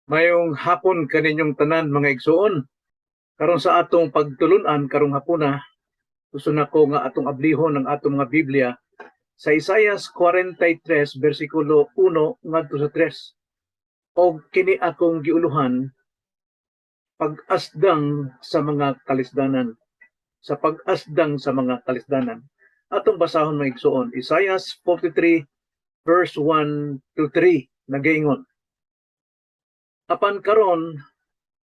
Mayong hapon kaninyong tanan mga igsoon. Karon sa atong pagtulunan karong hapuna, gusto na ko nga atong ablihon ang atong mga Biblia sa Isaias 43 bersikulo 1 ngadto sa 3. Og kini akong giuluhan pag-asdang sa mga kalisdanan. Sa pag-asdang sa mga kalisdanan. Atong basahon mga igsoon, Isaias 43 verse 1 to 3 nagaingon. Apan karon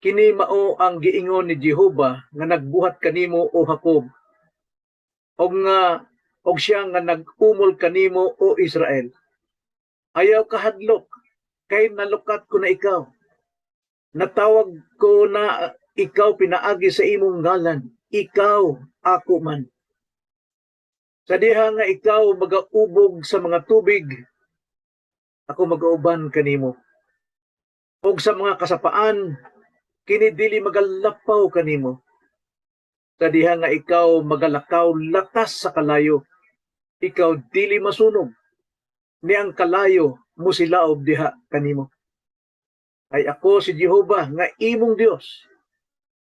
kini mao ang giingon ni Jehova nga nagbuhat kanimo o Jacob, og siya nga nag-umol kanimo o Israel. Ayaw kahadlok, kay nalukat ko na ikaw. Natawag ko na ikaw pinaagi sa imong ngalan. Ikaw ako man. Sa diha nga ikaw magaubog sa mga tubig, ako magauban kanimo. Og sa mga kasapaan, kini dili magalapaw kanimo. Sa diha nga ikaw magalakaw latas sa kalayo, ikaw dili masunog. Ni ang kalayo musilaob diha kanimo. Ay ako si Jehova nga imong Dios,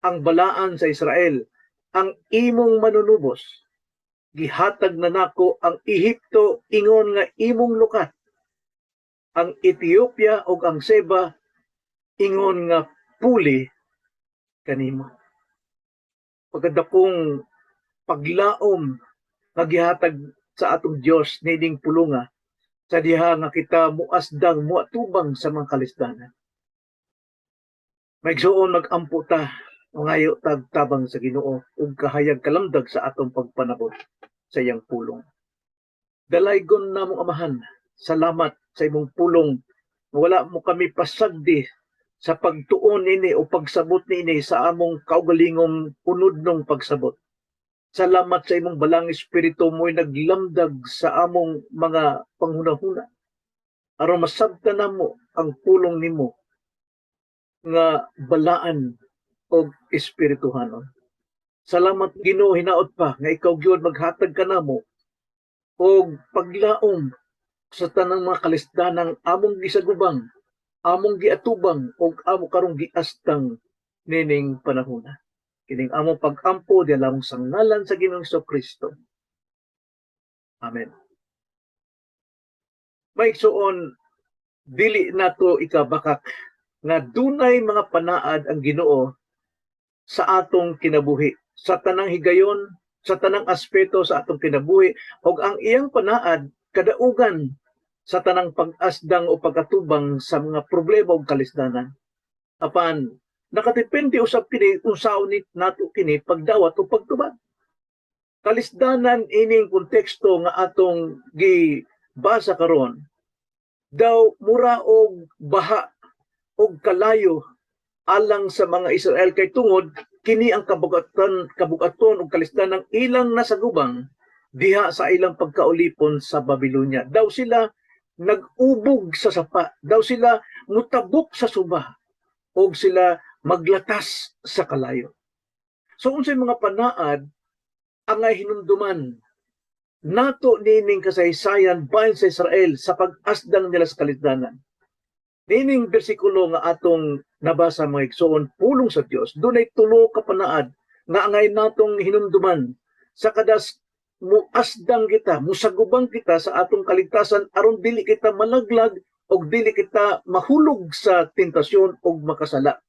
ang balaan sa Israel, ang imong manunubos. Gihatag na nako ang Ehipto ingon nga imong lukat. Ang Ethiopia ug ang Seba ingon nga puli kanimo. Pagkadakong paglaom nga gihatag sa atong Dios nining pulunga sa diha nga kita muasdang muatubang sa mga kalisdanan. Maigsuon mag-ampo ta ngayo tagtabang sa Ginoo ug kahayag kalamdag sa atong pagpanabot sa iyang pulong. Dalaygon namong Amahan, salamat sa imong pulong. Wala mo kami pasagdi sa pagtuon nini o pagsabot nini sa among kaugalingong unodnong pagsabot. Salamat sa imong balang espiritu mo'y naglamdag sa among mga panghunahuna. Aron masabtan namo ang pulong nimo nga balaan og espirituhanon. Salamat Ginoo, hinaot pa nga ikaw gyud maghatag kanamo og paglaom sa tanang mga kalisdanang among gisagubang, among giatubang og amo karong giastang nining panahona. Kining among pag-ampo diha lamang sa ngalan sa Ginoong Kristo. Amen. Maigsuon, dili nato ikabakak nga dunay mga panaad ang Ginoo sa atong kinabuhi, sa tanang higayon, sa tanang aspeto sa atong kinabuhi, ug ang iyang panaad kadaugan sa tanang pag-asdang o pagkatubang sa mga problema ug kalisdanan. Apan nakadepende usab kini kung saon nato kini pagdawat o pagtubag. Kalisdanan ining konteksto nga atong gibasa karon daw mura og baha og kalayo alang sa mga Israel kay tungod kini ang kabugaton ug kalisdanan ilang nasagubang diha sa ilang pagkaulipon sa Babylonia. Daw sila nag-ubog sa sapa, daw sila mutabok sa suba, og sila maglatas sa kalayo. So unsay mga panaad ang hinumduman nato nining kasaysayan bahin sa Israel sa pag-asdang nila sa kalisdanan. Nining bersikulo nga atong nabasa mga igsoon, pulong sa Dios, dunay tulo ka panaad nga angay natong hinumduman sa kadas muasdang kita, musagubang kita sa atong kaligtasan aron dili kita malaglag og dili kita mahulog sa tentasyon og makasala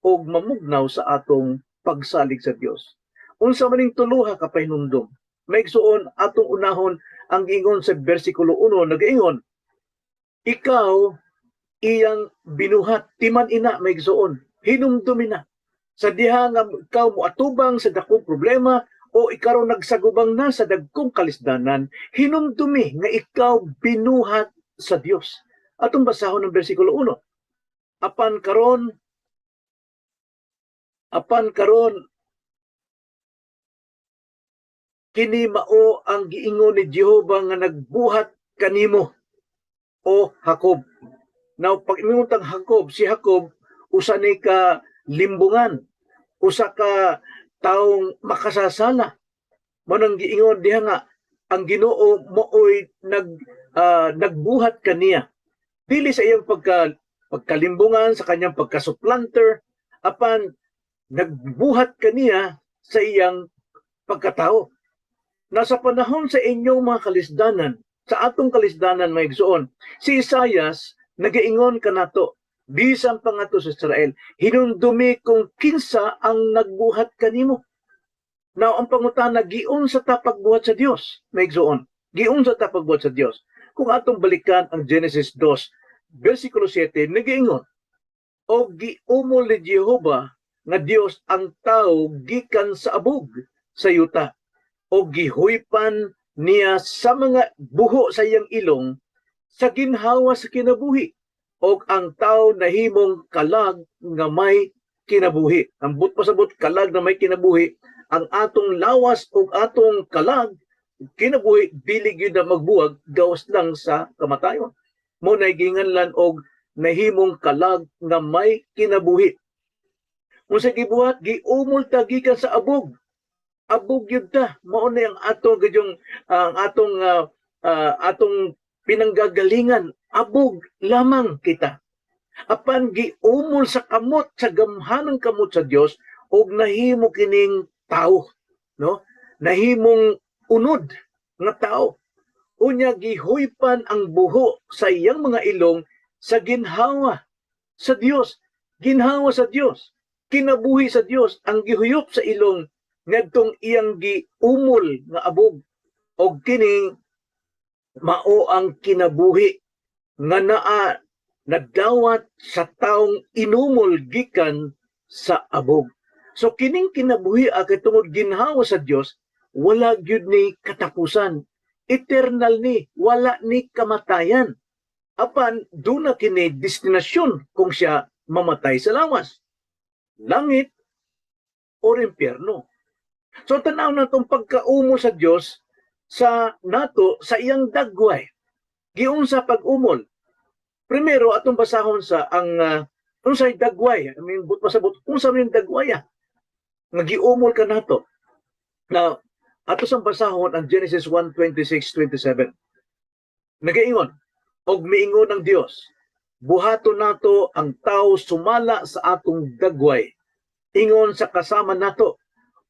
og mamugnaw sa atong pagsalig sa Dios. Unsa maning tuluha ka pahinumdom? Maigsuon atong unahon ang giingon sa bersikulo 1 nagaingon, ikaw iyang binuhat timan ina maigsuon, hinumdumi na. Sa diha nga ikaw moatubang sa dakong problema o ikaw nagsagubang na sa dagkong kalisdanan, hinumdumi nga ikaw binuhat sa Dios. Atong basahon ng bersikulo 1. Apan karon kini mao ang giingon ni Jehova nga nagbuhat kanimo o Jacob. Now pag imungtang Jacob, si Jacob usa ni ka limbungan, usa ka taong makasasala. Manang giingon diha nga ang Ginoo mooy nagbuhat kaniya. Dili sa iyang pagkalimbungan, sa kanyang pagkasupplanter, apan nagbuhat kaniya sa iyang pagkatao. Nasa panahon sa inyong mga kalisdanan, sa atong kalisdanan may igsoon, si Isaias nagaingon kanato, bisan pa nga to sa Israel, hinundumi kung kinsa ang nagbuhat kanimo. Now, ang pangutana, giun sa tapagbuhat sa Dios, may igsoon, giun sa tapagbuhat sa Dios. Kung atong balikan ang Genesis 2, versikulo 7, nagaingon, o giumol ni Jehova nga Dios ang tao gikan sa abog sa yuta, o gihuypan niya sa mga buho sa iyang ilong sa ginhawa sa kinabuhi, o ang tao nahimong kalag nga may kinabuhi. Ang pasabot kalag na may kinabuhi, ang atong lawas o atong kalag kinabuhi dili gyud na magbuwag, gawas lang sa kamatayon. Mo nay ginganlan og nahimong kalag nga may kinabuhi. Unsa gibuhat, giumol ta gikan sa abog. Abog yun ta, mao na ang atong gadyong atong pinanggagalingan, abog lamang kita. Apan giumol sa kamot, sa gamhanang kamot sa Dios, og nahimo kining tao, no? Nahimong unod nga tao. Unya gihuypan ang buho sa iyang mga ilong sa ginhawa sa Dios. Ginhawa sa Dios, kinabuhi sa Dios ang gihuyop sa ilong ngadtong iyang giumol nga abog, og kini mao ang kinabuhi nga nadawat sa taong inumol gikan sa abog. So kining kinabuhi kay tungod ginhawa sa Dios, wala gyud ni katapusan, eternal ni, wala ni kamatayan. Apan duna kini destinasyon kung siya mamatay sa lawas, langit o impyerno. So tanaw na itong pagkaumo sa Dios sa nato sa iyang dagway. Giunsa pag-umol. Primero atong basahon sa ang unsay dagway. I mean, pasabot unsa man dagwaya nga giumol ka nato. Now, ato sang basahon ang Genesis 1:26-27. Nagaingon, og miingon ng Dios, buhaton nato ang tao sumala sa atong dagway. Ingon sa kasama nato,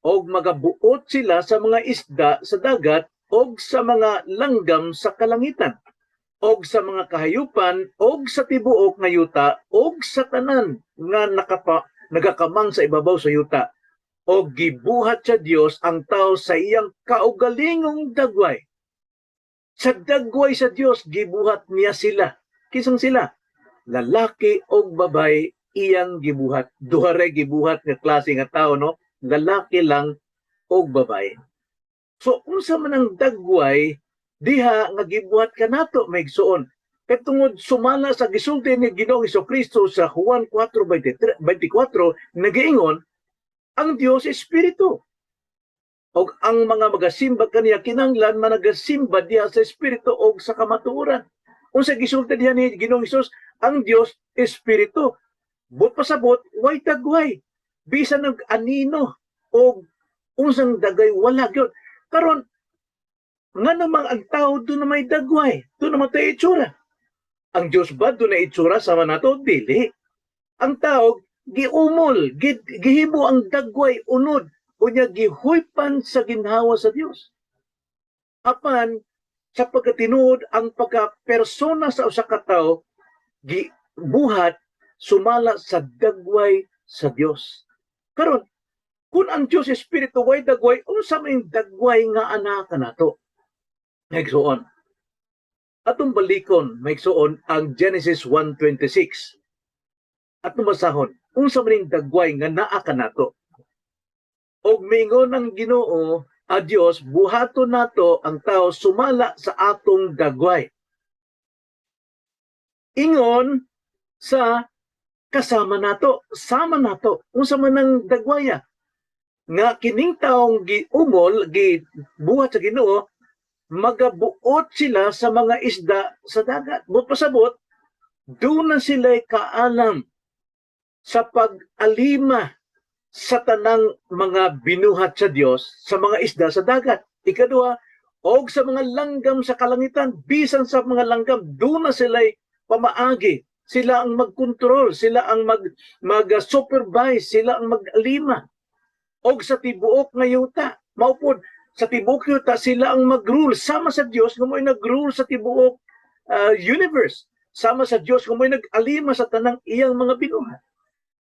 og magabuot sila sa mga isda sa dagat og sa mga langgam sa kalangitan, og sa mga kahayupan, og sa tibuok nga yuta, og sa tanan nga nagakamang sa ibabaw sa yuta. Og gibuhat sa Dios ang tao sa iyang kaugalingong dagway. Sa dagway sa Dios gibuhat niya sila. Kisang sila? Lalaki og babay iyang gibuhat. Duha ra gibuhat nga klase nga tao, no? Lalaki lang og babay. So unsa man ang dagway diha nga gibuhat kanato maigsuon. Kay tungod sumala sa gisulti ni Ginoong Hesukristo sa Juan 4:24 nagaingon, ang Dios Espiritu. Og ang mga magasimba kaniya kinahanglan managasimba diha sa Espiritu og sa kamatuoran. Unsa gisulti diha ni Ginoong Hesus, ang Dios Espiritu. But pasabot, way dagway. Bisan ng anino o unsang dagay wala gyud. Karon nga namang ang tao doon na may dagway, doon na matay itsura. Ang Diyos ba doon na itsura sama nato? Dili. Ang tao giumol, gihimo ang dagway unod o niya gihuypan sa ginhawa sa Dios. Apan sa pagkatinuod ang pagka-persona sa usa ka tawo gibuhat sumala sa dagway sa Dios. Karon kung ang Dios Espiritu way dagway, unsa may dagway nga ana kanato? Maigsuon. Atong balikon maigsuon ang Genesis 1:26. Atong basahon, unsa man dagway nga naa kanato? Og mingon ang Ginoo a Dios, buhaton nato ang tao sumala sa atong dagway. Ingon sa kasama nato, sama nato, unsa man ang dagwaya nga kining taong giumol, gibuhat sa Ginoo, magabuot sila sa mga isda sa dagat. But pasabot, doon na sila kaalam sa pag-alima sa tanang mga binuhat sa Dios sa mga isda sa dagat. Ikaduha, og sa mga langgam sa kalangitan, bisan sa mga langgam, doon na sila pamaagi Sila ang mag-control, sila ang mag-supervise, sila ang mag-alima. Og sa tibuok nga yuta, maupod sa tibuok yuta sila ang mag-rule sama sa Dios nga mo'y nag-rule sa tibuok universe. Sama sa Dios nga mo'y nag-alima sa tanang iyang mga binuhat.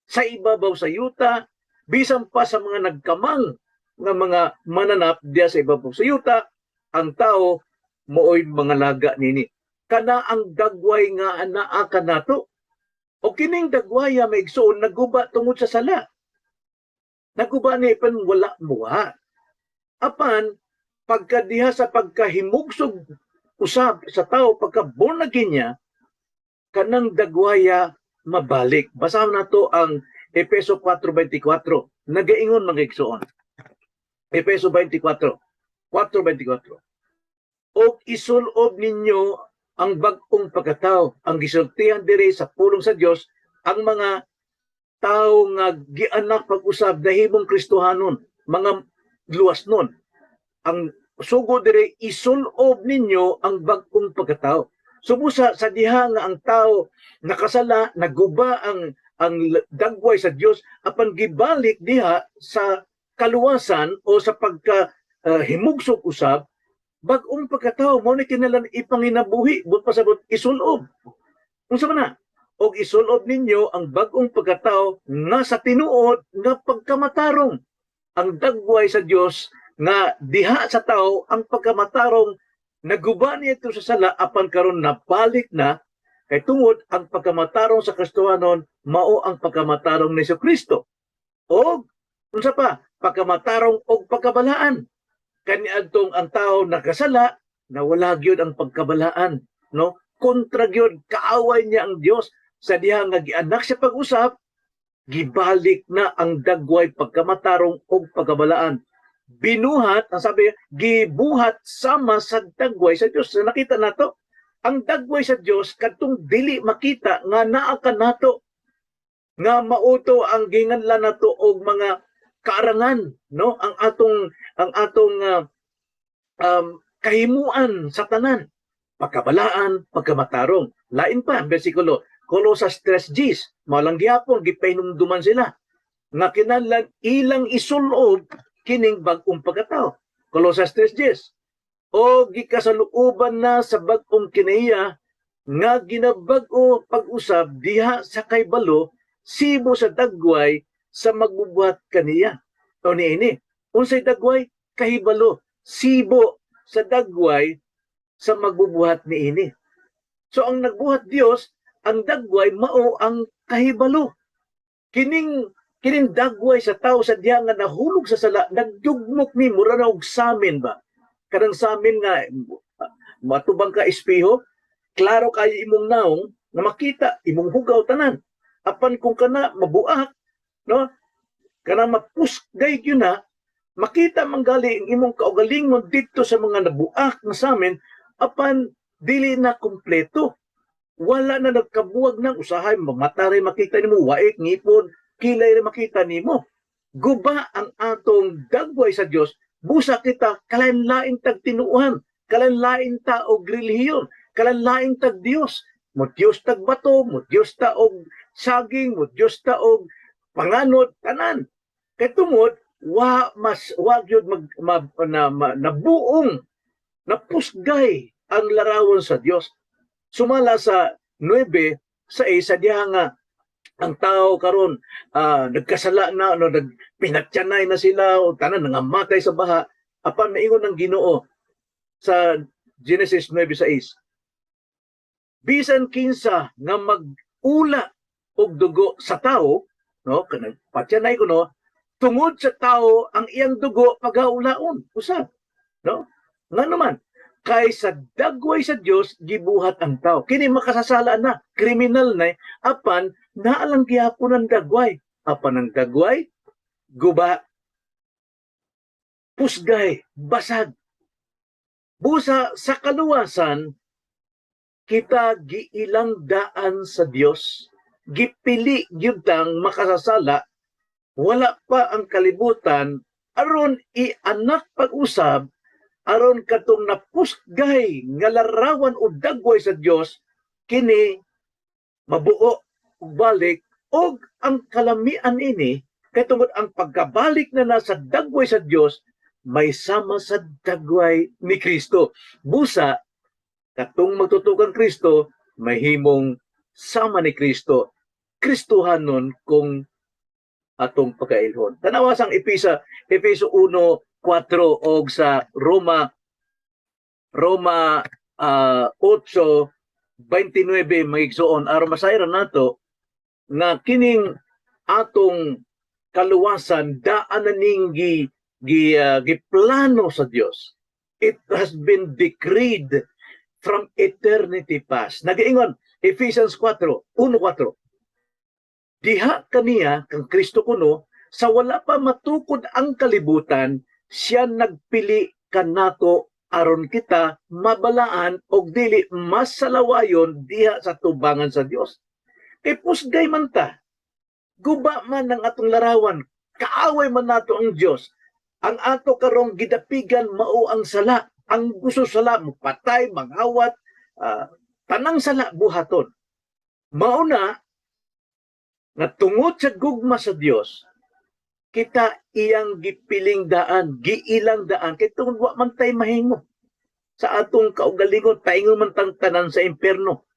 Sa ibabaw sa yuta, bisan pa sa mga nagkamang nga mga mananap diya sa ibabaw sa yuta, ang tao mooy mga laga nini. Kana ang dagway nga anaa kanato. O kining dagwaya maigsoon naguba tungod sa sala. Naguba ni pan wala muha. Apan pagkadiha sa pagkahimugsog usab sa tao pagka born again niya, kanang dagwaya mabalik. Basahan nato ang Efeso 4:24. Nagaingon mga igsoon. Efeso 24, 4:24. O isulob ninyo ang bag-ong pagkatao, ang gisultihan diri sa pulong sa Dios, ang mga tao nga gianak pag-usab dahimong Kristohanon, mga luwas nun. Ang sugo diri isulob ninyo ang bag-ong pagkatao. Subusa sa diha nga ang tao nakasala, naguba ang dagway sa Dios, apan gibalik diha sa kaluwasan o sa pagka himugsok usab, bag-ong pagkatao mo ni kinalan ipanginabuhi but pasabot isulob. Unsa man na? Og isulob ninyo ang bag-ong pagkatao nga sa tinuod nga pagkamatarong. Ang dagway sa Dios nga diha sa tao ang pagkamatarong naguba niya ito sa sala apan karon nabalik na kay tungod ang pagkamatarong sa Kristohanon mao ang pagkamatarong ni Kristo. Og unsa pa? Pagkamatarong og pagkabalaan. Kaniadtong ang tao nakasala na wala gyud ang pagkabalaan, no? Kontra gyud, kaaway niya ang Dios sa diha nga gianak siya pag-usap, gibalik na ang dagway pagkamatarong og pagkabalaan. Binuhat, ang sabi, gibuhat sama sa dagway sa Dios. So, nakita nato ang dagway sa Dios kadtong dili makita nga naa kanato nga mauto ang ginganlan nato og mga kaarangan, no? Ang atong kahimuan sa tanan, pagkabalaan, pagkamatarong. Lain pa bersikulo Colossus 3:10, malang gihapon gipahinumduman sila nga kinahanglan ilang isulob kining bag-ong pagkatao. Colossus 3:10. O gikasaluoban na sa bag-ong kinaiya nga ginabag-o pag-usab diha sa kaybalo sibo sa dagway sa magbubuhat kaniya. O niini, unsay dagway? Kahibalo, sibo sa dagway sa magbubuhat niini. So ang nagbuhat Dios, ang dagway mao ang kahibalo. Kining dagway sa tao sa diha nga nahulog sa sala, nagdugmok ni mura na og samin ba? Kanang samin nga matubang ka espeho, klaro kayo imong naong na makita imong hugaw tanan. Apan kung kana mabuak, no? Kana mapusgay yun na, makita manggali ang imong kaugalingon dito sa mga nabuak na samin, apan dili na kompleto. Wala na nagkabuwag ng usahay, mamatari makita nimo, waik, ngipon, kilay na makita nimo. Guba ang atong dagway sa Dios, busa kita kalanlaing tag tinuuhan, kalanlaing ta og relihiyon, kalanlaing tag Dios. Mo Dios tag bato, mo Dios ta og saging, mo Dios ta og panganod tanan. Kay tungod wa gyud nabuong napusgay ang larawon sa Dios. Sumala sa 9 sa isa diha nga ang tao karon nagkasala na, no, nagpinatyanay na sila o tanan nangamatay sa baha, apan maingon ng Ginoo sa Genesis 9:6, bisan kinsa nga mag-ula og dugo sa tao, no, kanang patyanay ko, no, tungod sa tao ang iyang dugo pagaulaon usab, no, nga naman kay sa dagway sa Dios gibuhat ang tao. Kini makasasala na, kriminal na, apan naalang gihapon ang dagway. Apan ang dagway, guba, pusgay, basag. Busa sa kaluwasan, kita giilang daan sa Dios, gipili gyudtang makasasala, wala pa ang kalibutan, aron ianak pag-usab, aron katong napusgay nga larawan o dagway sa Dios, kini mabuo ug balik og ang kalamian ini kay tungod ang pagkabalik na nasa dagway sa Dios may sama sa dagway ni Kristo. Busa katong magtutukan Kristo mahimong sama ni Kristo. Kristohanon kung atong pagkailhon. Tanawa sang Efeso 1:4 og sa Roma 8:29 magigsuon aron masayran nato nga kining atong kaluwasan daan na ning giplano sa Dios. It has been decreed from eternity past. Nagaingon Ephesians 4:1-4. Diha kaniya kang Kristo kuno sa wala pa matukod ang kalibutan, siya nagpili kanato aron kita mabalaan og dili masalawayon diha sa tubangan sa Dios. Kay pusgay man ta, guba man ang atong larawan, kaaway man nato ang Dios. Ang ato karong gidapigan mao ang sala, ang gusto sala mapatay, mangawat, tanang sala buhaton. Mao na nga tungod sa gugma sa Dios, kita iyang gipiling daan, giilang daan, kay tungod wa man tay mahimo. Sa atong kaugalingon, paingon man tang tanan sa impierno.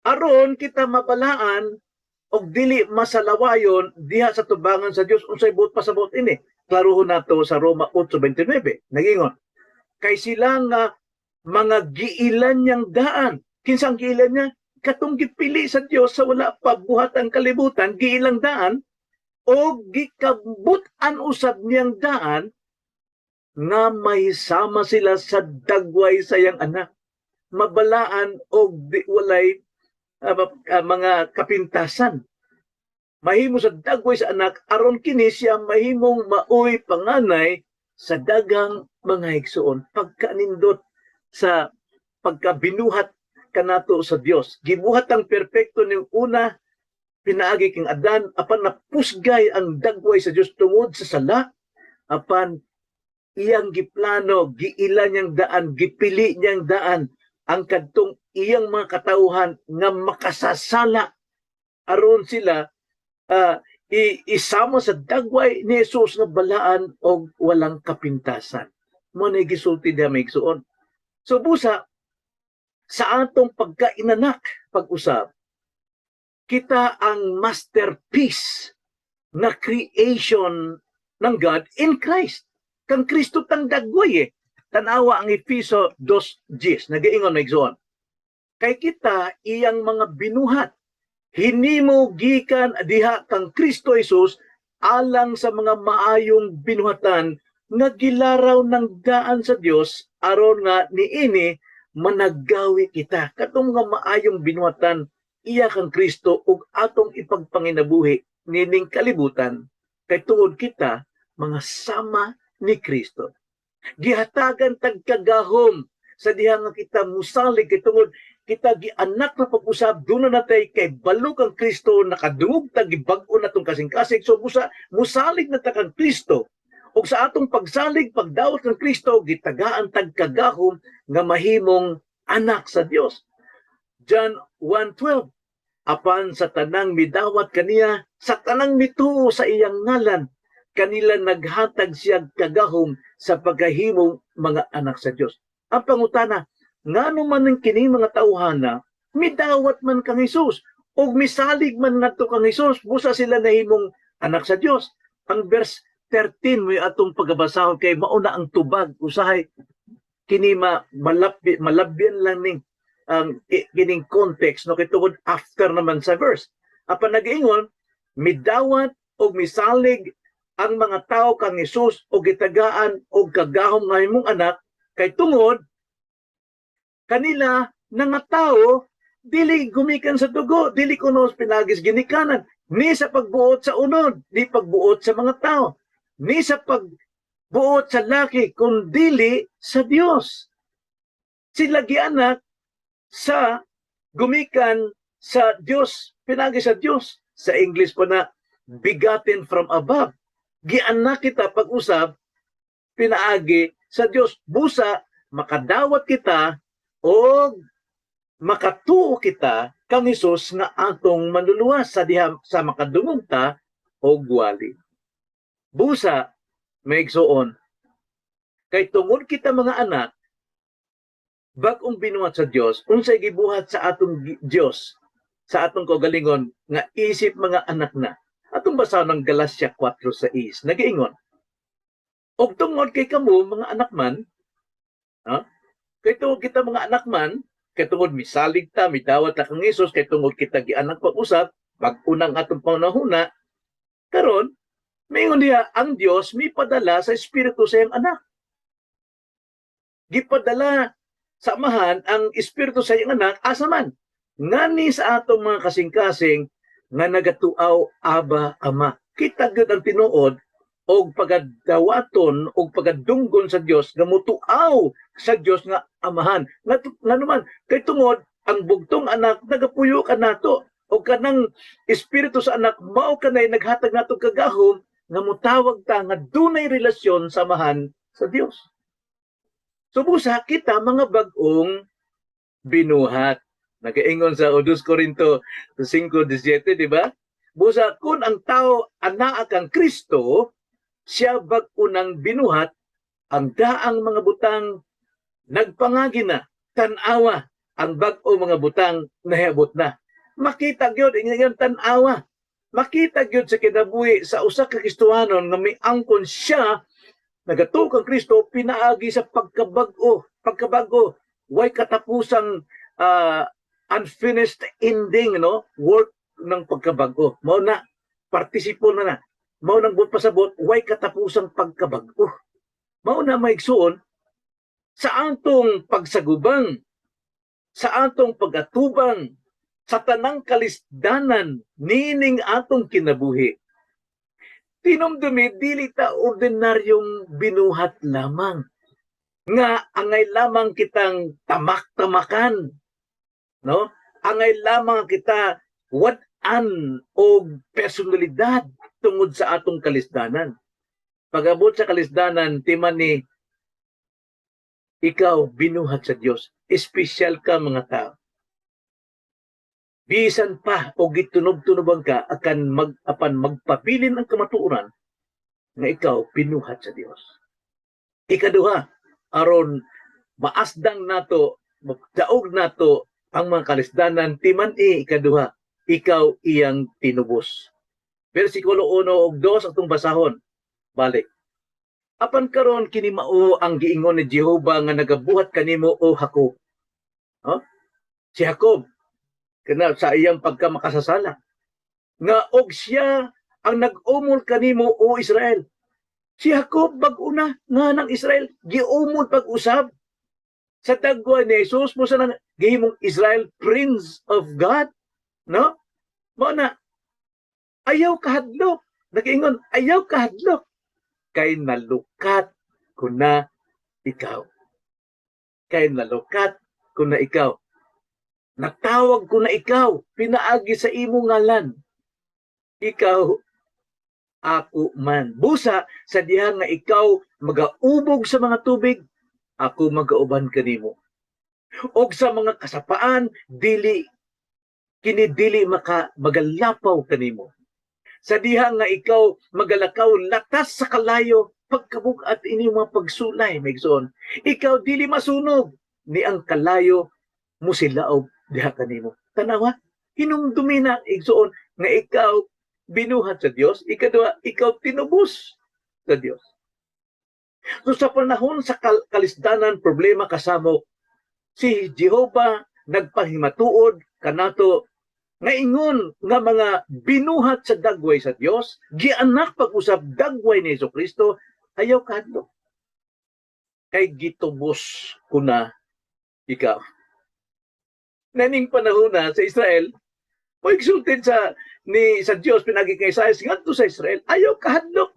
Aron kita mabalaan og dili masalawayon diha sa tubangan sa Dios unsay buot pasabot ini. Klaruhon nato sa Roma 8:29. Nagingon, kay sila nga mga giilan niyang daan. Kinsang giilan niya? Katong gipili sa Dios sa wala pa buhat ang kalibutan, giilang daan o gikabutan usab niyang daan nga may sama sila sa dagway sa iyang anak. Mabalaan o walay mga kapintasan. Mahimo sa dagway sa anak aron kini siya mahimong maoy panganay sa dagang mga igsoon. Pagkanindot sa pagkabinuhat kanato sa Dios. Gibuhat ang perpekto ning una pinaagi king Adan apan napusgay ang dagway sa Dios tungod sa sala apan iyang giplano, giila niyang daan, gipili niyang daan ang kadtong iyang mga katauhan nga makasasala aron sila isama sa dagway ni Jesus nga balaan og walang kapintasan. Mo na gisulti diha may igsuon. So busa sa atong pagkainanak pag-usab, kita ang masterpiece na creation ng God in Christ. Kang Kristo tang dagway eh. Tanawa ang Efeso 2:10. Nagaingon na igsoon. Kay kita iyang mga binuhat. Hinimo gikan diha kang Kristo Jesus alang sa mga maayong binuhatan nga gilaraw ng daan sa Dios aron nga niini managawi kita. Katong nga maayong binuhatan iya kang Kristo ug atong ipagpanginabuhi nining kalibutan kay tungod kita mga sama ni Kristo. Gihatagan tag kagahom sa diha nga kita musalig kay tungod kita gianak na pag-usab doon na natay kay balog ang Kristo nakadungog tag gibag-o natong kasing-kasing so busa musalig na ta kang Kristo. Ug sa atong pagsalig pagdawat ng Kristo gitagaan tag kagahom nga mahimong anak sa Dios. John 1:12. Apan sa tanang midawat kaniya, sa tanang mituo sa iyang ngalan, kanila naghatag siya kagahom sa pagkahimong mga anak sa Dios. Ang pangutana, ngano man ang kining mga tawhana, midawat man kang Hesus, o misalig man nato kang Hesus, busa sila nahimong anak sa Dios. Ang verse 13 mo atong pagbabasa kay mauna ang tubag usahay kini malabyan lang ning kining context no kay tungod after naman sa verse. Apan nag-ingon midawat og misalig ang mga tao kang Hesus og gitagaan og kagahom nga himong anak kay tungod kanila nga tao dili gumikan sa dugo, dili kuno pinagis ginikanan, ni sa pagbuot sa unod, ni pagbuot sa mga tao, ni sa pagbuot sa laki, kundi sa Dios. Sila gianak sa gumikan sa Dios, pinagi sa Dios. Sa English po na begotten from above. Gianak kita pag-usab, pinaagi sa Dios. Busa, makadawat kita o makatuo kita kang Hesus nga atong manluluwas sa diha sa makadungog ta og wali. Busa maigsuon kay tungod kita mga anak bag-ong binuhat sa Dios, unsay gibuhat sa atong Dios sa atong kaugalingon nga isip mga anak na. Atong basa ng Galacia 4:6 nagiingon, og tungod kay kamo mga anak man, ha? Kay tungod kita mga anak man, kay tungod misalig ta, midawat ta kang Hesus, kay tungod kita gianak pag-usap, bag-unang atong panahuna, karon mayngon diha ang Dios mipadala sa espiritu sa iyang anak. Gipadala sa amahan ang espiritu sa iyang anak asa man ngani sa atong mga kasing-kasing nga nagatuaw Aba Ama. Kita gyud ang tinuod og pagadawaton og pagadunggon sa Dios nga mutuaw sa Dios nga amahan. Ngano man kay tungod ang bugtong anak nagapuyo ka nato og kanang espiritu sa anak mao kanay naghatag nato kagahom nga mutawag ta nga dunay relasyon sa amahan sa Dios. So busa kita mga bag-ong binuhat. Nagaingon sa 2 Corinto 5:17, di ba? Busa kun ang tao anaa kang Kristo, siya bag-unang binuhat, ang daang mga butang nagpangagi na, tanawa, ang bag-o mga butang nahiabot na. Makita gyud ingon tanawa. Makita gyud sa kinabuhi sa usa ka Kristohanon nga may angkon siya nagatuo kang Kristo pinaagi sa pagkabago, way katapusang unfinished ending, no, work ng pagkabago. Mao na partisipo na mao nang pasabot way katapusang pagkabago. Mao na maigsuon sa atong pagsagubang, sa atong pagatubang sa tanang kalisdanan nining atong kinabuhi. Tinumdumi dili ta ordinaryong binuhat lamang nga angay lamang kitang tamak-tamakan, no? Angay lamang kita wad-an og personalidad tungod sa atong kalisdanan. Pag-abot sa kalisdanan timan ni ikaw binuhat sa Dios, espesyal ka mga tao. Bisan pa o gitunob-tunoban ka akan magpabilin ang kamatuoran nga ikaw binuhat sa Dios. Ikaduha, aron maasdang nato, magdaog nato ang mga kalisdanan timan ikaduha, ikaw iyang tinubos. Versikulo 1 ug 2 atong basahon. Balik. Apan karon kini mao ang giingon ni Jehova nga nagabuhat kanimo o Jacob. Huh? Si Jacob kana sa iyang pagkamakasasala nga og siya ang nag-umol kanimo o Israel. Si Jacob bag-una nga ng Israel giumol pag-usab sa dagwa ni Jesus mo sa gihimong Israel Prince of God, no? Mao na ayaw kahadlok. Nag-ingon ayaw kahadlok kay nalukat ko na ikaw. Kay nalukat ko na ikaw. Natawag ko na ikaw, pinaagi sa imong ngalan. Ikaw, ako man. Busa, sa diha nga ikaw magaubog sa mga tubig, ako magauban kanimo. Og sa mga kasapaan, kinidili magalapaw kanimo. Sa diha nga ikaw magalakaw latas sa kalayo, pagkabugat ini mga pagsulay, Megson. Ikaw dili masunog, ni ang kalayo mo silaog diha kanimo. Tanawa, hinumdumi na igsuon nga ikaw binuhat sa Dios, ikaduha ikaw tinubos sa Dios. So sa panahon sa kalisdanan problema kasamo si Jehova nagpahimatuod kanato nga ingon nga mga binuhat sa dagway sa Dios, gianak pag-usab dagway ni Jesucristo, ayaw kadlo. Kay gitubos ko na ikaw. Naning panahon na sa Israel, pag-exultin sa Dios pinagi kay Isaias ngadto sa Israel, ayaw kahadlok.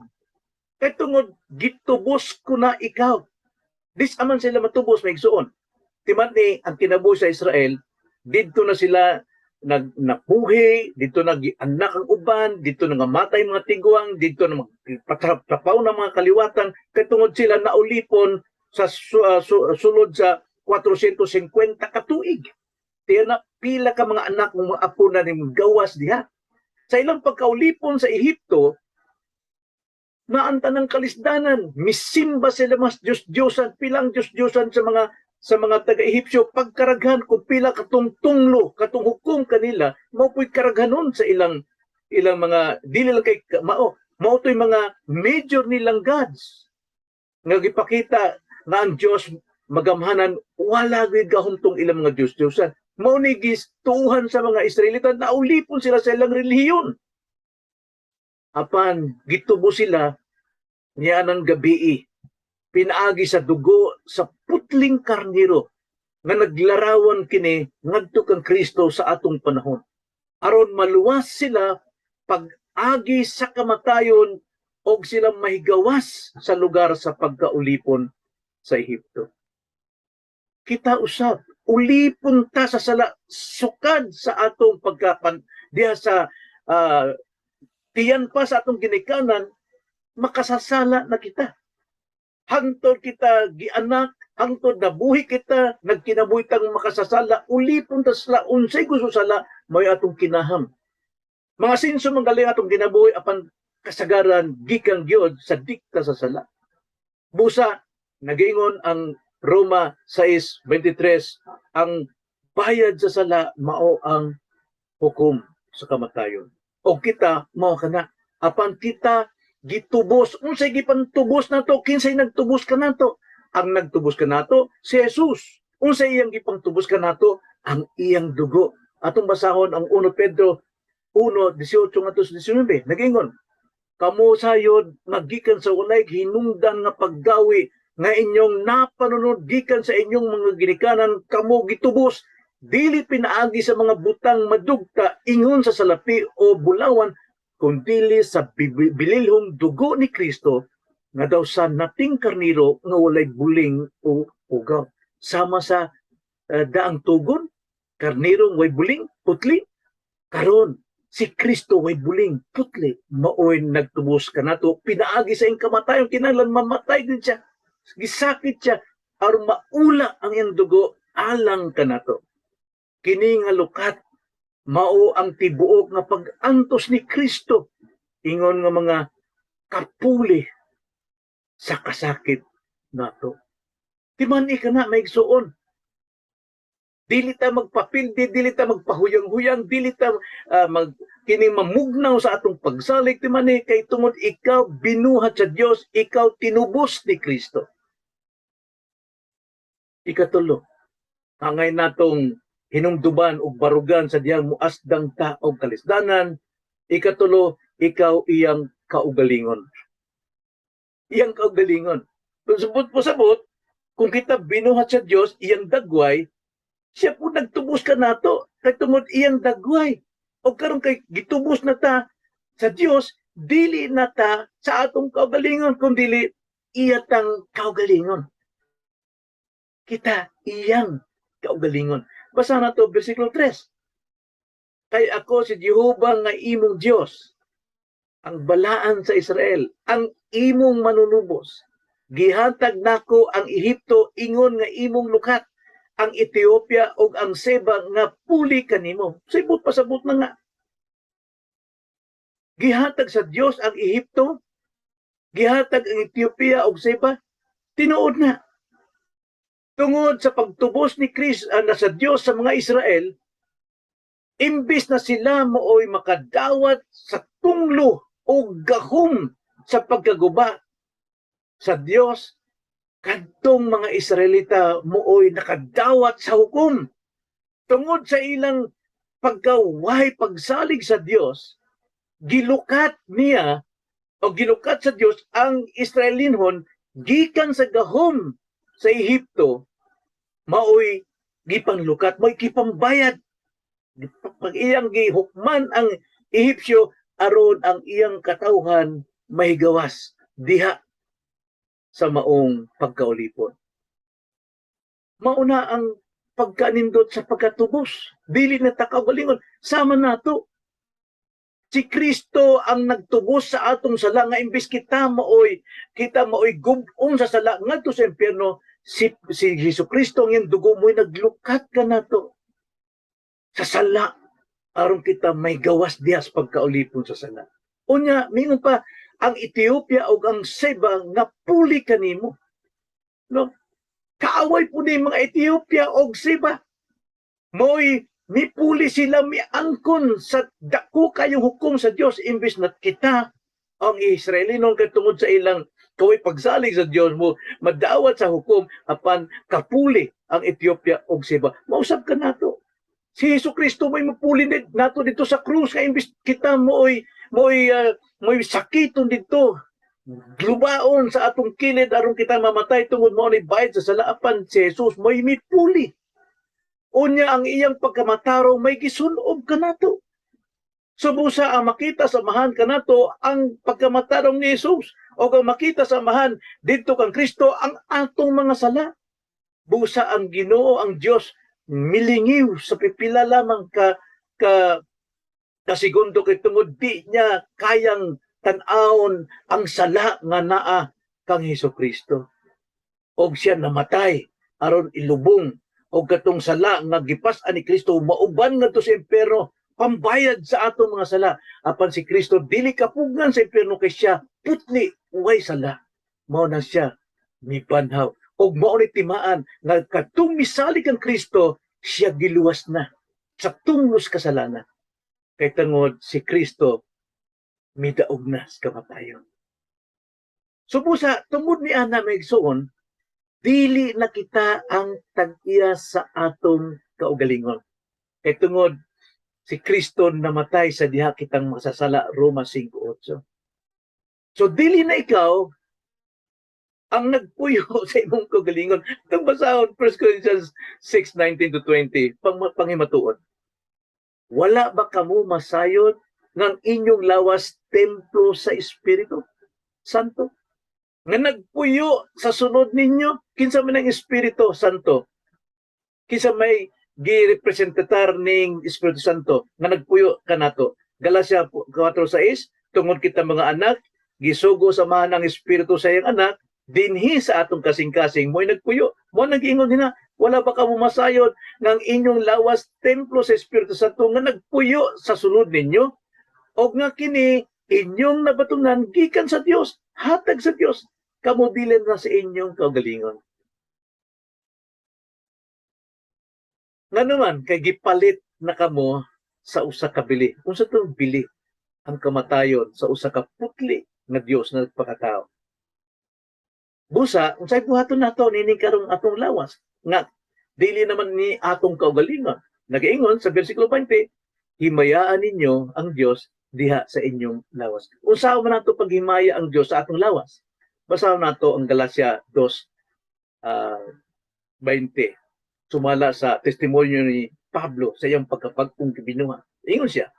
Kay tungod gitubos ko na ikaw. Dis aman sila matubos maigsuon. Timan ni ang kinabuhi sa Israel, didto na sila napuhi, dito nag-anak ang uban, dito nangamatay mga tigwang, dito na magtapaw ng mga kaliwatan, kay tungod sila naulipon sa sulod sa 450 katuig. Tiyan na pila ka mga anak ng mga apo na ning gawas diha. Sa ilang pagkaulipon sa Ehipto, naanta ng kalisdanan, misimba sila mas Diyos-Diyosan, pilang Diyos-Diyosan sa mga taga-Ehipsyo, pagkaraghan kung pila katong tunglo, katong hukom kanila, maupoy karaghanon sa ilang mga, dili lang kay mao to'y mga major nilang gods. Nga gipakita na ang Diyos magamhanan, wala gid gahuntong ilang mga Diyos-Diyosan. Mao ni gistuhan sa mga Israelita, naulipon sila sa ilang relihiyon. Apan gitubo sila niya ng gabi, pinaagi sa dugo sa putling karniro nga naglarawan kini ngadto kang Kristo sa atong panahon. Aron maluwas sila pag-agi sa kamatayon o silang mahigawas sa lugar sa pagkaulipon sa Ehipto. Kita usab, ulipon ta sa sala, sukad sa atong pagkapan diha sa tiyan pa sa atong ginikanan, makasasala na kita. Hangtod kita gianak, hangtod nabuhi kita, nagkinabuhitang makasasala, ulipon ta sala, unsay gusto sala, may atong kinaham. Mga sinso magaling atong ginabuhi apan kasagaran gikan gyud sa dikta sa sala. Busa nagingon ang Roma 6:23, ang bayad sa sala mao ang hukom sa kamatayon. O kita mao kana, apan kita gitubos, unsay gipantubos nato, kinsay nagtubos kanato? Ang nagtubos kanato si Jesus. Unsay iyang gipantubos kanato? Ang iyang dugo. Atong basahon ang 1 Pedro 1:18-19, nagingon, kamo sayod nagikan sa walay hinungdan nga paggawi nga inyong napanunod gikan sa inyong mga ginikanan, kamo gitubos dili pinaagi sa mga butang madugta ingon sa salapi o bulawan, kundili sa bililhong dugo ni Kristo nga daw sa nating karniro nga walay buling o ugaw. Sama sa daang tugon, karniro way buling, putli. Karon si Kristo way buling, putli. Maoy nagtubos kanato, pinaagi sa iyang kamatayon, kinahanglan mamatay din siya. Gisakit siya aron maula ang iyang dugo alang kanato. Kini nga lukat mao ang tibuok nga pag-antos ni Kristo, ingon nga mga kapuli sa kasakit nato. Timani ka na maigsuon. Dili ta magpapildi, dili ta magpahuyang-huyang, dili ta kini mamugnaw sa atong pagsalig, timani kay tungod ikaw binuhat sa Dios, ikaw tinubos ni Kristo. Ikatulo, angay natong hinungduban o barugan sa diyang muasdang ta o kalisdanan. Ikatulo, ikaw iyang kaugalingon. Iyang kaugalingon. Kung sabot, kung kita binuhat sa Diyos, iyang dagway, siya po nagtubos ka nato, kay tungod iyang dagway. O karon kay gitubos na ta sa Diyos, dili na ta sa atong kaugalingon, kundi iyatang kaugalingon. Kita iyang kaugalingon. Basa na to, versikulo 3. Kay ako si Jehovah nga imong Dios, ang balaan sa Israel, ang imong manunubos. Gihatag nako ang Ehipto ingon nga imong lukat, ang Ethiopia ug ang Seba nga puli kanimo. Sibot pasabot na nga. Gihatag sa Dios ang Ehipto, gihatag ang Ethiopia ug Seba, tinuod na. Tungod sa pagtubos ni Kristo na sa Dios sa mga Israel, imbis na sila mooy makadawat sa tunglo o gahom sa pagkaguba sa Dios, kadtong mga Israelita mooy nakadawat sa hukom. Tungod sa ilang pagkaway pagsalig sa Dios, gilukat niya o gilukat sa Dios ang Israelinhon gikan sa gahom sa Ehipto, maoy gipanlukat, mo'y gipambayad. Pag iyang gihukman ang Ehipsyo, aron ang iyang katawhan mahigawas diha sa maong pagkaulipon. Mauna ang pagkanindot sa pagkatubos. Dili na takagalingon. Sama nato. Si Kristo ang nagtubos sa atong sala nga imbis kita maoy gubon sa sala ngadto sa impierno, si Jesu Kristo ang iyang dugo mo'y naglukat ka nato. sa sala aron kita may gawas diha sa pagkaulipon sa sala. Unya mingon pa ang Ethiopia ug ang Seba nga puli kanimo. No? Kaaway po ni mga Ethiopia og Seba. Mo'y mipuli sila miangkon sa dako kayong hukom sa Dios imbes na kita ang Israelinon katungod sa ilang kaway pagsalig sa Dios mo madawat sa hukom apan kapuli ang Ethiopia og Seba. Mausab ka nato. Si Jesucristo may mapuli nato dito sa krus kay imbes kita mo'y sakiton dito. Lubaon sa atong kilid aron kita mamatay tungod mao ni bayad sa salaapan si Jesus mo'y mipuli. Unya ang iyang pagkamataro may gisunob kanato. So busa ang makita samahan kanato ang pagkamatarong ni Jesus o ang makita samahan didto kang Kristo ang atong mga sala. Busa ang Ginoo ang Dios milingiw sa pipila lamang ka segundo kay tungod di niya kayang tan-awon ang sala nga naa kang Hesukristo. Og siya namatay aron ilubong og katong sala nga gipas-an ni Kristo mauban ngadto sa impierno pambayad sa atong mga sala apan si Kristo dili kapugngan sa impierno kay siya putli way sala mao na siya mibanhaw og mao ni timaan nga katong misalig ang Kristo siya giluwas na sa tunglos kasalanan kay tungod si Kristo midaog na sa kamatayon. So busa tungod ni ana maigsuon dili na kita ang tag-iya sa atong kaugalingon. Kay tungod si Kristo namatay sa diha kitang masasala Roma 5:8. So dili na ikaw ang nagpuyo sa imong kaugalingon. Itong basahon 1 Corinthians 6:19-20 panghimatuon. Wala ba kamo masayod ng inyong lawas templo sa Espiritu Santo? Nga nagpuyo sa sunod ninyo, kinsa man ang Espiritu Santo, kinsa may girepresentatar ning Espiritu Santo, nga nagpuyo kanato. Galacia 4:6, tungod kita mga anak, gisugo samahan ng Espiritu sa iyang anak, dinhi sa atong kasing-kasing, mo'y nagpuyo. Mo nag-ingon nila, wala ba ka masayod ng inyong lawas templo sa Espiritu Santo, nga nagpuyo sa sunod ninyo, o nga kini inyong nabatunan gikan sa Dios, hatag sa Dios, kamo dili na sa inyong kaugalingon. Nga naman, kay gipalit na kamo sa usa ka bili. Kung sa itong bili, ang kamatayon sa usa ka putli na Dios na nagpakatao. Busa, unsay buhaton nato nining karong atong lawas nga dili naman ni atong kaugalingon. Nagaingon sa bersikulo 20, himayaan ninyo ang Dios diha sa inyong lawas. Unsa man nato paghimaya ang Dios sa atong lawas? Basahan nato ang Galacia 2:20. Sumala sa testimonyo ni Pablo sa iyang pagkapagpong kibinuha. Ingon siya,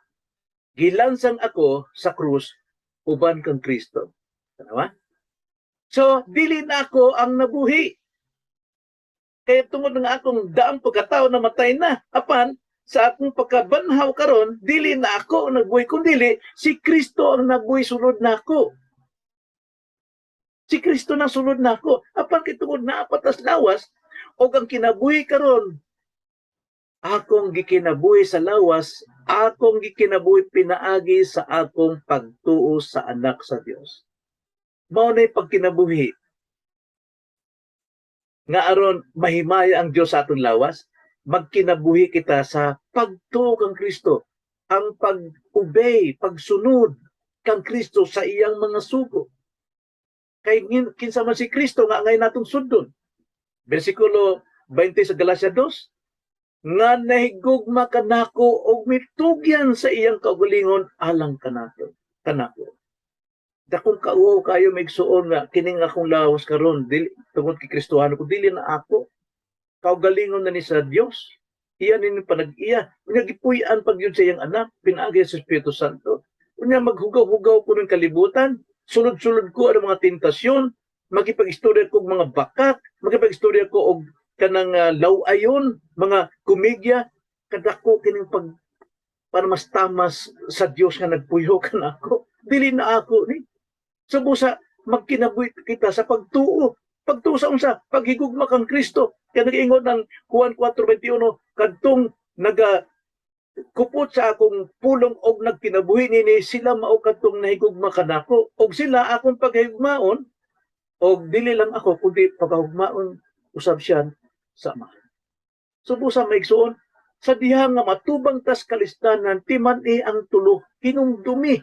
gilansang ako sa krus uban kang Kristo. Tanawa? So, dili na ako ang nabuhi. Kaya tungod nga akong daang pagkatao na matay na. Apan, sa akong pagkabanhaw karon, dili na ako ang nabuhi, kundi si Kristo ang nabuhi sunod na ako. Si Kristo na sunod na ako. Apan kitungod na apatas lawas, o ang kinabuhi karon, akong gikinabuhi sa lawas, akong gikinabuhi pinaagi sa akong pagtuo sa anak sa Dios. Mao na'y pagkinabuhi nga aron mahimaya ang Dios sa aton lawas, magkinabuhi kita sa pagtuo kang Kristo, ang pag-obey, pagsunod kang Kristo sa iyang mga sugo. Kay kinsa man si Kristo nga ngay natong sundon. Bersikulo 20 sa Galacia 2, nga nahigugma kanako og mitugyan sa iyang kaugalingon alang kanako. Dakong kauaw kayo maigsuon nga kining akong lawas karon dili tungod kay Kristohano ko dili na ako. Kaugalingon na ni sa Dios. Iyan ni panag-iya. Unya gipuy-an pag yun sa iyang anak, pinaagi sa Espiritu Santo. Unya maghugaw-hugaw ko ng kalibutan, sulod-sulod ko ang mga tentasyon, magipag-istorya ko og mga bakak, magipag-istorya ko og kanang lawayon, mga komedya, kadako kining para mas tamas sa Dios nga nagpuyo kanako. Dili na ako ni. So busa magkinabuhi kita sa pagtuo. Pagtuo sa unsa, paghigugma kang Kristo. Kaya nag-ingon ng Juan 4:21 kadtong kupot sa akong pulong og nagkinabuhi nini sila mao kadtong nahigugma kanako og sila akong paghigugmaon og dili lang ako kundi pagahugmaon usab siya sa Ama. So busa maigsuon sa diha nga matubang tas kalistanan timan-i ang tulo hinumdumi.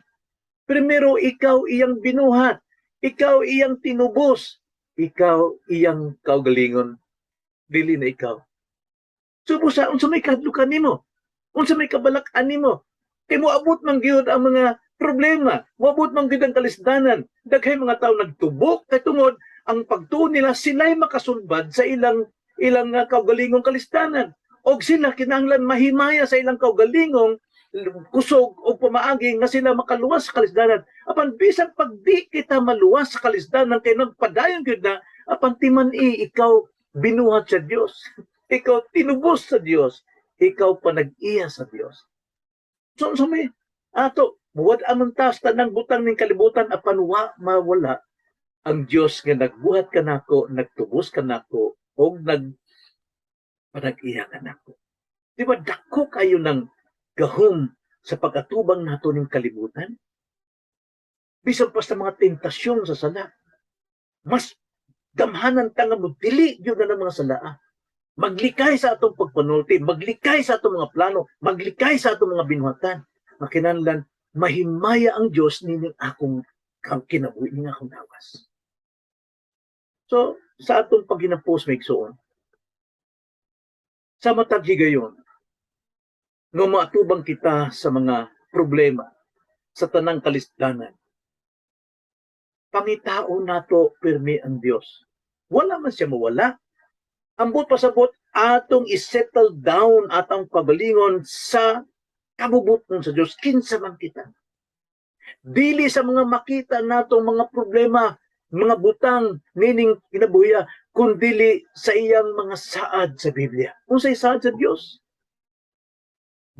Primero ikaw iyang binuhat, ikaw iyang tinubos, ikaw iyang kaugalingon dili na ikaw. So busa unsa may kadlukan nimo? Unsa may kabalak-an nimo? Kay moabot man gyud ang mga problema, moabot man gyud ang kalisdanan. Daghay mga tawo nagtubok kay tungod ang pagtuo nila sila'y makasulbad sa ilang kaugalingong kalisdanan. Og sila kinahanglan mahimaya sa ilang kaugalingong kusog o pamaagi nga sila makaluwas sa kalisdanan. Apan bisan pag di kita maluwas sa kalisdanan kay nagpadayon gyud na apan timan-i ikaw binuhat sa Dios. Ikaw tinubos sa Dios. Ikaw panag-iya sa Dios. So may ato muwad amon tas tanang butang ning kalibutan apan wa mawala ang Dios nga nagbuhat kanako, nagtubos kanako og panag-iya kanako. Di ba dako kayo ng gahom sa pag-atubang nato ning kalibutan? Bisan pa sa mga tentasyon sa sala, mas gamhanan ta nga mo dili gyud na ng mga salaa. Maglikay sa atong pagpanulti, maglikay sa atong mga plano, maglikay sa atong mga binuhatan. Makinahanglan mahimaya ang Dios nining akong kinabuhi ning akong lawas. So sa atong paghinapos maigsuon, sa matag higayon, nga maatubang kita sa mga problema sa tanang kalisdanan, pangitao nato pirmi ang Dios. Wala man siya mawala. Ambot pasabot atong i-settle down atong pagalingon sa kabubuton sa Dios kinsa man kita. Dili sa mga makita natong mga problema, mga butang nining kinabuhiya, kundili sa iyang mga saad sa Biblia. Unsay saad sa Dios?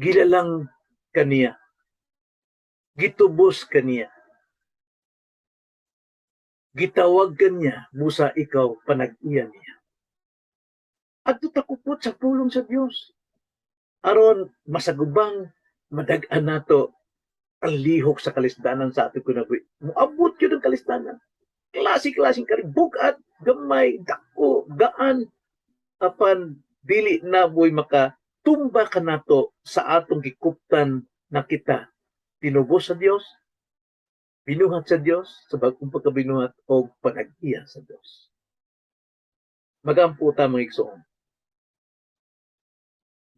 Gilalang kaniya. Gitubos kaniya. Gitawag kaniya, busa ikaw panag-iya niya. At tutakupot sa pulong sa Dios. Aron masagubang madag-an nato ang lihok sa kalisdanan sa ating kunabuhi. Muabot yun ang kalisdanan. Klase-klaseng karibugat, gamay, dako, gaan, apan dili na boy makatumba ka nato sa atong gikuptan na kita. Tinubos sa Dios, binuhat sa Dios, sa bagong pagkabinuhat o panag-iya sa Dios. Magampo ta mga igsoon.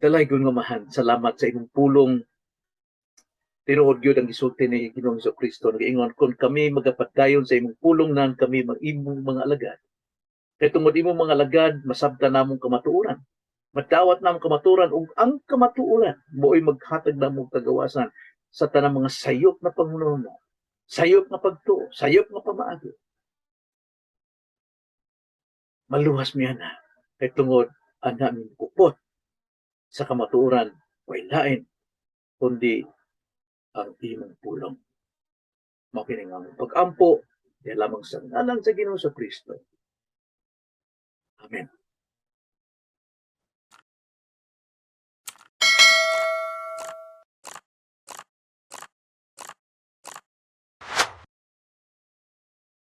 Dalay kong mamahan, salamat sa inyong pulong. Tinuod yun ang isulti ni Ginoong Kristo. Nag-ingon, kung kami magapadayon sa imong pulong nan kami mag-imong mga alagad. Kaya tungod imong mga alagad, masabta namong kamatuuran. Madawat namong kamatuuran ug ang kamatuuran mo'y maghatag namong kagawasan sa tanang mga sayop na pangunawa, sayop na pagtuo, sayop na pamaagi. Maluhas miya na. Kaya tungod ang namin kupot sa kamatuuran, way lain, kundi ang imong pulong. Makining ang pag-ampo, di lamang sa ngalan sa Ginoo sa Kristo. Amen.